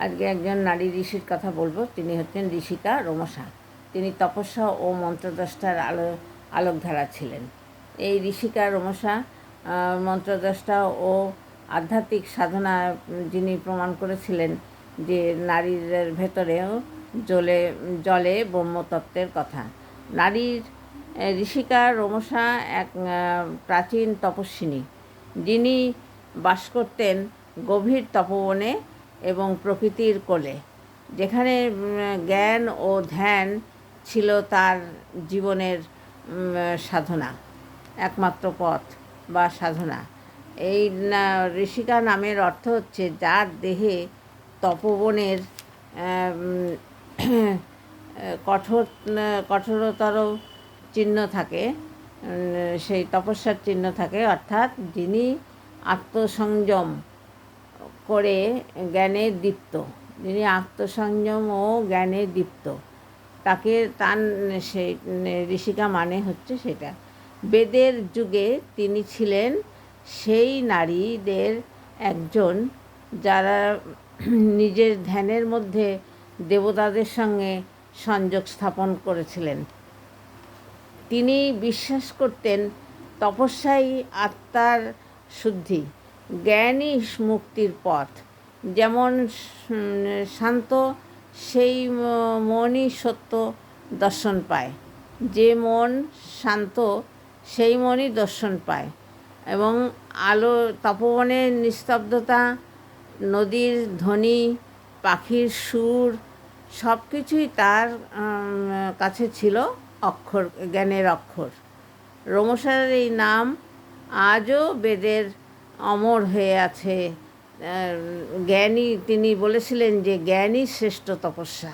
আজকে একজন নারী ঋষির কথা বলবো। তিনি হচ্ছেন ঋষিকা রোমসা। তিনি তপস্যা ও মন্ত্রদ্রষ্টার আলোকধারা ছিলেন। এই ঋষিকা রোমসা মন্ত্রদ্রষ্টা ও আধ্যাত্মিক সাধনা যিনি প্রমাণ করেছিলেন যে নারীর ভেতরেও জলে ব্রহ্মতত্ত্বের কথা। নারীর ঋষিকা রোমসা এক প্রাচীন তপস্বিনী, যিনি বাস করতেন গভীর তপবনে এবং প্রকৃতির কোলে, যেখানে জ্ঞান ও ধ্যান ছিল তার জীবনের সাধনা, একমাত্র পথ বা সাধনা। এই ঋষিকা নামের অর্থ হচ্ছে যার দেহে তপবনের কঠোরতর চিহ্ন থাকে, সেই তপস্যার চিহ্ন থাকে, অর্থাৎ যিনি আত্মসংযম করে জ্ঞানে দীপ্ত, যিনি আত্মসংযম ও জ্ঞানে দীপ্ত, তাকে তার সেই ঋষিকা মানে হচ্ছে সেটা। বেদের যুগে তিনি ছিলেন সেই নারীদের একজন যারা নিজের ধ্যানের মধ্যে দেবতাদের সঙ্গে সংযোগ স্থাপন করেছিলেন। তিনি বিশ্বাস করতেন তপস্যাই আত্মার শুদ্ধি, জ্ঞানই মুক্তির পথ। যেমন শান্ত সেই মনই সত্য দর্শন পায়, যে মন শান্ত সেই মনই দর্শন পায়। এবং তপবনের নিস্তব্ধতা, নদীর ধ্বনি, পাখির সুর সব কিছুই তার কাছে ছিল অক্ষর, জ্ঞানের অক্ষর। রোমসার এই নাম আজও বেদের অমর হয়ে আছে। জ্ঞানী, তিনি বলেছিলেন যে জ্ঞানই শ্রেষ্ঠ তপস্যা।